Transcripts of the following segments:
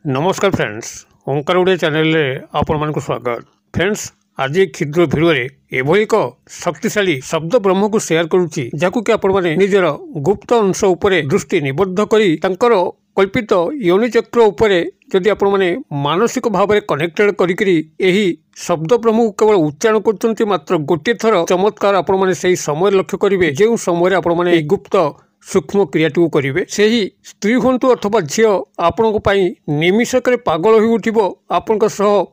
नमस्कार फ्रेंड्स, ओंकार ओडिया चैनल रे आपण मानक स्वागत। फ्रेंड्स, आज एक क्षुद्र भिडियो एभली एक शक्तिशाली शब्द ब्रह्म को शेयर करुच्ची, जहां कि आपण माने निजर गुप्त अंश उपरे दृष्टि निबद्ध करी तांकर कल्पित योनिचक्र उपरे जदि आपण माने मानसिक भाव में कनेक्टेड करी एही शब्द ब्रह्म को केवल उच्चारण करछन्ती मात्र गोटे थर चमत्कार आपण माने सेही समय लक्ष्य करिवे जे समय आपण माने गुप्त सूक्ष्म क्रियाटी करेंगे से ही स्त्री हूँ अथवा झील आपण निमिषक पागल हो उठिब आपण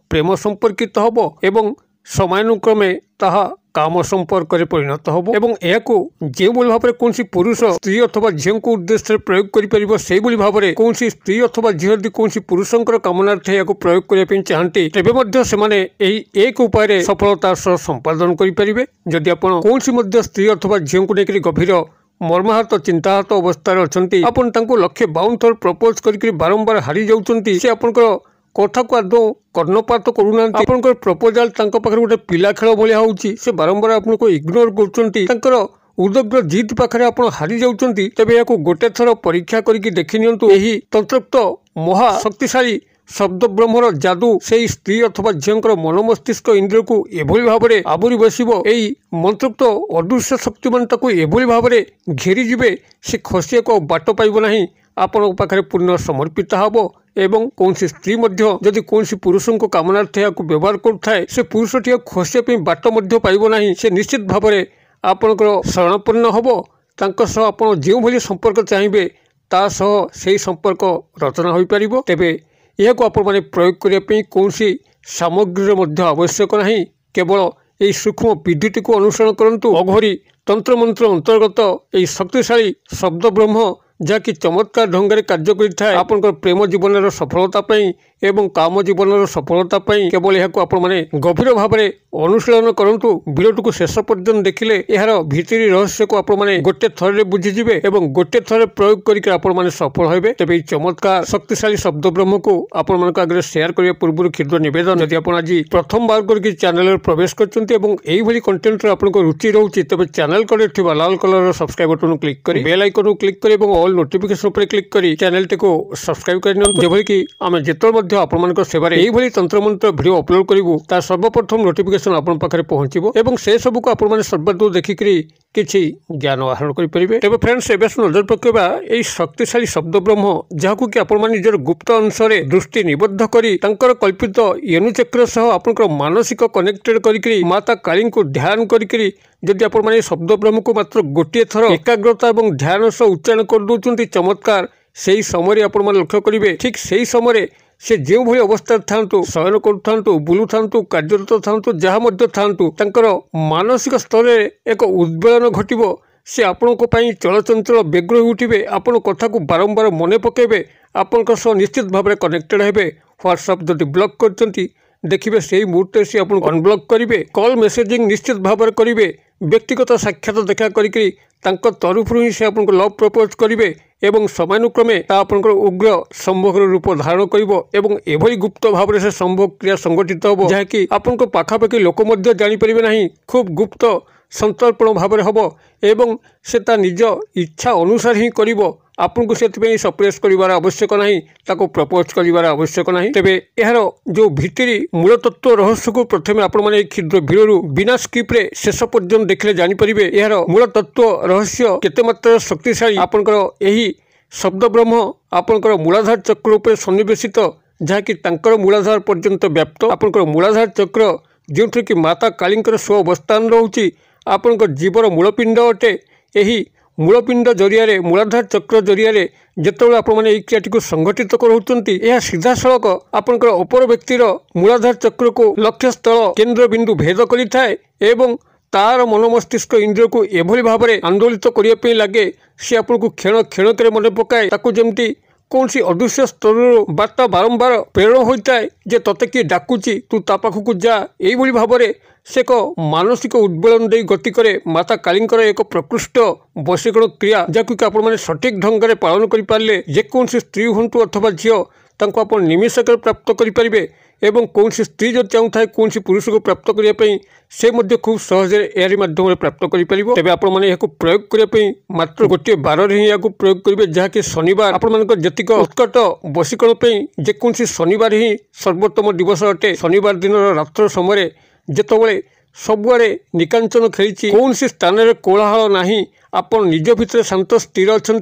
प्रेम संपर्कित हम एवं समयानुक्रमे ताहा काम संपर्क परिणत हम एवं यह जो भाव में कौन पुरुष स्त्री अथवा झील को उद्देश्य प्रयोग कर से भाव में कौन स्त्री अथवा झील कौन पुरुषंकर कामनार्थे या प्रयोग करने चाहती तेरे से एक उपाय सफलतार सह संपादन करेंगे। जदि आप कौन स्त्री अथवा झील को लेकर गभीर मर्माहत चिंताहत अवस्था अच्छा आपन लक्षे 52 थर प्रपोज करके बारंबार हारी जाउछंती से आपनकर कथा को आदौ कर्णपात करूना आपनकर प्रपोजाल तांको पाखरे गोटे पिला खेल भलिया होउची से बारंबार आपनको इग्नोर करछंती तांकर उदग्र जीत पाखरे आपन हारी जाउछंती तबे याको गोटे थर परीक्षा करके देखि नियंतु एही तंत्रयुक्त महा शक्तिशाली शब्द ब्रह्मर जादू से स्त्री अथवा झील मन मस्तिष्क इंद्रिय को एभली भाव में आबुरी बसिब एई मंत्रोक्त अदृश्य शक्तिमान एभली भाव में घेरी जिबे से खसी एक बाट पाइब नहीं आपण पाखरे पूर्ण समर्पित हब एवं कौन स्त्री जदि कौन पुरुष को कामनार्थे या व्यवहार करुए से पुरुषटी खसिया बाट पाइब नहीं से निश्चित भाव में आपणकर शरणपन्न हम आप जो भली संपर्क चाहिए ता सह से संपर्क रचना हो पार तेबे यह को आपण प्रयोग करने कौन सामग्री आवश्यक नहीं केवल यही सूक्ष्म विधिटी को अनुसरण करंतु अघोरी तंत्र मंत्र अंतर्गत यही शक्तिशाली शब्द ब्रह्म जहाँकि चमत्कार ढंग से कार्य करें आपंकर प्रेम जीवन सफलता एवं काम जीवन सफलता केवल यह गभीर भाव में अनुशीलन करंतु वीडियो को शेष पर्यंत देखिले यार भितरी रहस्य को आपण गोटे थर बुझीजे और गोटे थर प्रयोग करके सफल होबे। तेबे चमत्कार शक्तिशाली शब्द ब्रह्म को आपण आगे शेयर करने पूर्व क्षुद्र निवेदन जदि आप आज प्रथम बार करके चैनल प्रवेश कर कंटेंट आपको रुचि रोचे तेज चैनल कड़े लाल कलर सब्सक्राइब बटन क्लिक कर बेल आइकन क्लिक कर ऑल नोटिफिकेशन पर क्लिक कर चैनल टी को सब्सक्राइब कर आम जिते आपण सेवार यही तंत्रमंत्र भिडियो अपलोड करूँ तार सर्वप्रथम नोटिफिकेशन आपण पाखे पहुंचो और से सब को आपण सर्वादूर देखिकी किसी ज्ञान आहरण करेंगे। तेज फ्रेंड्स एवं नजर पकेबा यही शक्तिशाली शब्द ब्रह्म जहाँ कि आपण निजर गुप्त अंश दृष्टि निबद्ध करी तांकर कल्पित येनुचक्र सह आपनकर मानसिक कनेक्टेड करी माता काली को ध्यान करी जदि आपण शब्द ब्रह्म को मात्र गोटे थर एकाग्रता और ध्यान सह उच्चारण कर दौरान चमत्कार से समय आपण लक्ष्य करेंगे। ठीक से समय से जो भली अवस्था था शयन करूँ बुलू था कार्यरत था जहाँ था मानसिक स्तर में एक उद्वेलन घटब से आपण चलचंचल व्यग्र हो उठे आपण कथा को बारंबार मन पकेबे आपण निश्चित भाव में कनेक्टेड हेबे। व्हाट्सएप जदि ब्लॉक करते देखिए से मुहूर्त से आप अनब्लॉक करेंगे कॉल मेसेजिंग निश्चित भाव में करेंगे व्यक्तिगत साक्षात देखा करी तरफ ही से आपको लव प्रपोज करेंगे एवं समयानुक्रमे आपंकर उग्र संभोग रूप धारण कर गुप्त भाव से संभोग क्रिया संगठित हम जहाँकि आपण पाखापाखि लोक जापर ना खूब गुप्त संतर्पण भाव में हम एवं से निज इच्छा अनुसार ही कर आपको से सप्रेस कर आवश्यक नहीं ताको प्रपोज कर आवश्यक नहीं। तेबे यार जो भितरी मूल तत्व रहस्य को प्रथम आपण क्षुद्र भिडियो बिना स्किप्रे शेष पर्यंत देखले जानीपर यार मूल तत्व रहस्य केते मात्रा शक्तिशाली आपंकर यही शब्द ब्रह्म आपंकर मूलाधार चक्र उपर सन्निवेशित जहाँकि तांकर मूलाधार पर्यंत व्याप्त आपंकर मूलाधार चक्र जो कि माता कालींकर स्व अवस्थान रोचे आपंकर जीवर मूलपिंड अटे यही मूलपिंड जरिया मूलाधार चक्र जरिया जिते आपने क्रियाटी को संगठित करोचंती यह सीधा सड़क आपंकर अपर व्यक्तिर मूलाधार चक्र को लक्ष्य स्थल केंद्र बिंदु भेद करिथाए एवं तार मन मस्तिष्क इंद्रिय को एभली भाव में आंदोलित करने लगे सी आपको क्षण क्षणक मन पकाए जमती कौन सी अदृश्य स्तर बार्ता बारंबार प्रेरण होता है जे तते किए डाकुची तू ता पाखक जा यही भाव में से एक मानसिक उद्वेलन दे गति करे माता कालींकर एक प्रकृष्ट वशीकरण क्रिया जहाँकि आप सठिक ढंग से पालन कर पारे जेकोसी स्त्री हूँ अथवा झील निमिषक प्राप्त करेंगे। एवं कौन स्त्री जो चाहूए कौन पुरुष को प्राप्त करने से खूब सहज एरी माध्यम प्राप्त कर तेज आपण मैंने प्रयोग करने मात्र गोटे बार ही प्रयोग करेंगे जहाँकि शनिवार आपण जी उत्कट वशीकरण जेकोसी शनिवार ही सर्वोत्तम दिवस अटे। शनिवार दिन रात्र समय जितेबाला सबुआड़े निकांचन खेली कौन स्थान में कोलाहल नहीं आपण निज भितर शांत स्थिर अच्छा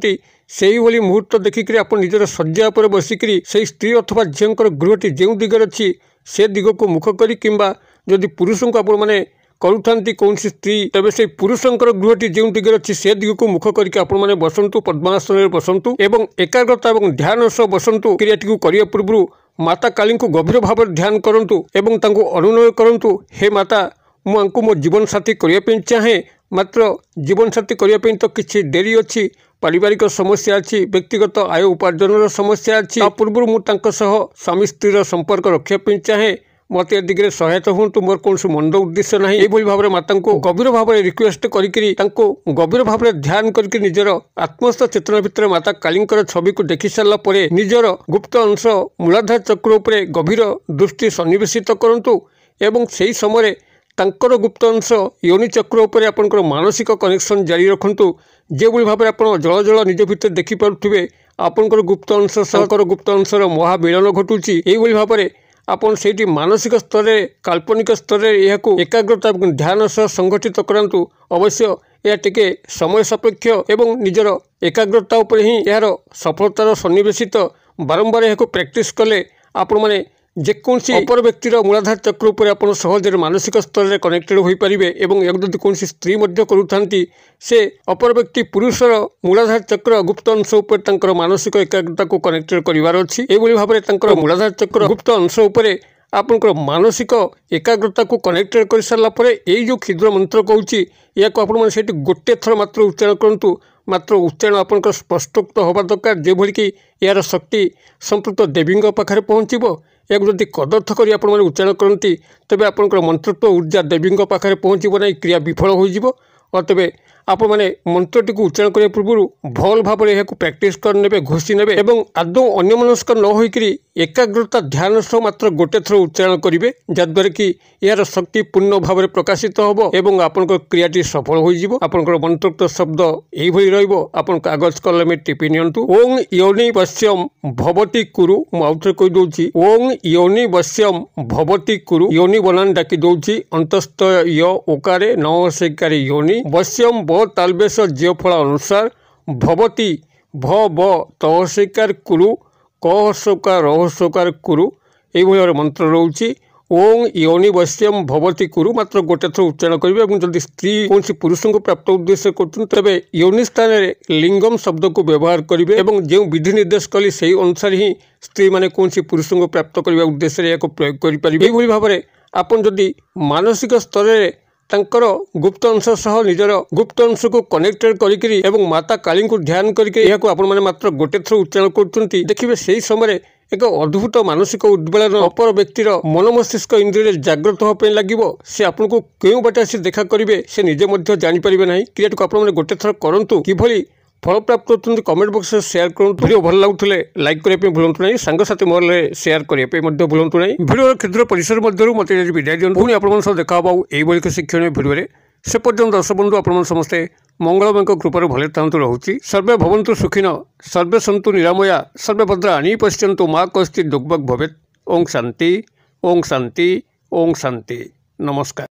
से मुहूर्त देखिक आप निजर शज्या पर बसिक से स्त्री अथवा झीर गृहटी जो दिगरे अच्छी से दिग को मुख करी किंबा जदि पुरुष को आपण मैंने करूँ कौन स्त्री तेज से पुरुषंकर गृहटी जो दिगरे अच्छी से दिग को मुख करके आपण मैंने बसंतु पद्मासन में बसंतु एवं एकाग्रता और ध्यान सह बसंतु क्रियाटी करने पूर्व माता काली को गभीर भाव ध्यान करूँ एवं अनुनय करूँ हे माता मुझे मो जीवन साथी करने चाहे मात्र जीवन साथी करने तो किसी डेरी अच्छी पारिवारिक समस्या अच्छी व्यक्तिगत आय उपार्जन समस्या अच्छी पूर्व मुझे स्वामी स्त्री संपर्क रखापी चाहे मत ए दिगरे सहायता हूँ मोर कौन मंद उद्देश्य ना यही भाव में माता को गभीर भाव में रिक्वेस्ट करी गभीर भाव में ध्यान करके निजर आत्मस्थ चेतना भितर माता काली छवि को देखि सारापर निजर गुप्त अंश मूलाधार चक्र उपर गभीर दृष्टि सन्निवेशित करूँ एवं से समय तांकर गुप्त अंश योनि चक्र उपर आपंकर मानसिक कनेक्शन जारी रखु जो भाव आप जल जल निज भितर देखिपे आपंकर गुप्त अंश सहकर गुप्त अंशर महामिलन घटुची यही भाव में आपन से मानसिक स्तर में काल्पनिक स्तर में यह एकाग्रता ध्यान सह संगठित करातु अवश्य यह टिके समय सापेक्ष एवं निजर एकाग्रता उपर ही यार सफलतार सन्निवेशित बारंबार यह प्रैक्टिस कले आपण मैंने जेकोसी अपर व्यक्तिर मूलाधार चक्र उपर आप सहजरे मानसिक स्तर में कनेक्टेड हो पारे और यदि कौन स्त्री करूँ से अपर व्यक्ति पुरुषर मूलाधार चक्र गुप्त अंश उपर मानसिक एकाग्रता को कनेक्टेड करार अच्छी यही भाव में मूलाधार चक्र गुप्त अंश उपर आपंकर मानसिक एकाग्रता को कनेक्टेड कर सारापर यही जो क्षुद्र मंत्र कहूँ या से गोटे थर मात्र उच्चारण करूँ मात्र उच्चारण आपंकर स्पष्टोक्त होगा दरकार जो कि यार शक्ति संपृक्त देवी पाखे पहुँचब या जदि कदर्थ कर उच्चारण करती तेज आपंकर मंत्रत्व ऊर्जा देवी पाखे पहुँचब ना क्रिया विफल हो और तेज आप मैंने मंत्रटी को उच्चारण करने पूर्व भल भाव में प्रैक्टिस करने घोषी ने आदौ अन्यमनस्क न होकर एकाग्रता ध्यान सह मात्र गोटे थर उच्चारण करेंगे जद्वारा कि यार शक्ति पूर्ण भाव में प्रकाशित हम एवं आपंकर क्रियाटी सफल हो आपंकर मंत्रोक्त शब्द यही रही कागज कलम टिपि नियंतु ओं योनि वश्यम भवती कुरु मुझे कहीदे ओं योनि वश्यम भवती कुरु योनि बनान डाकी दौची अंतस्थ य ओकारे न सेकारे योनि वश्यम ब तालबेश ज्य फल अनुसार भवती भ ब तहस्कार कुरु कहस्कार रहस्कार कुरु यही मंत्र रोचे ओं योनि वश्यम भवती कुरु मात्र गोटे थर उच्चारण करेंगे और जब स्त्री कौन पुरुष को प्राप्त उद्देश्य कर योनि स्थान में लिंगम शब्द को व्यवहार करेंगे और जो विधि निर्देश कली से अनुसार ही स्त्री मैंने कौन पुरुष को प्राप्त करने उद्देश्य प्रयोग करें भाव में आपन जदि मानसिक स्तर में तांकर गुप्त अंश सह निजर गुप्त अंश को कनेक्टेड करी माता काली को ध्यान करके मात्र गोटे थर उच्चारण करते देखिए से ही समय एक अद्भुत मानसिक उद्वेलन अपर व्यक्तिर मन मस्तिष्क इंद्रिय जागृत होगा लगे से आपन को क्यों बाटे आसी देखा करेंगे से निजे जानीपर ना क्रियाटी को आप गोटे थर करूँ कि फल प्राप्त होती कमेंट बॉक्स में शेयर करूँ वीडियो भल लगुले लाइक करने भूलु ना सांगसाथी मोहल्ले शेयर करने भूलु ना वीडियो क्षुद्र परिसर मध्य मत विदाय दिखाँ पुणी आप देखा यही शिक्षण वीडियो से पर्यटन दर्शक बंधु आप समस्ते मंगलमय कृपार भले थांतु रोचे सर्वे भवन्तु सुखिन सर्वे सन्तु निरामया सर्वे भद्राणि पश्यन्तु मा कश्चित् दुर्भग भवेत् ओं शांति ओं शांति ओं शांति नमस्कार।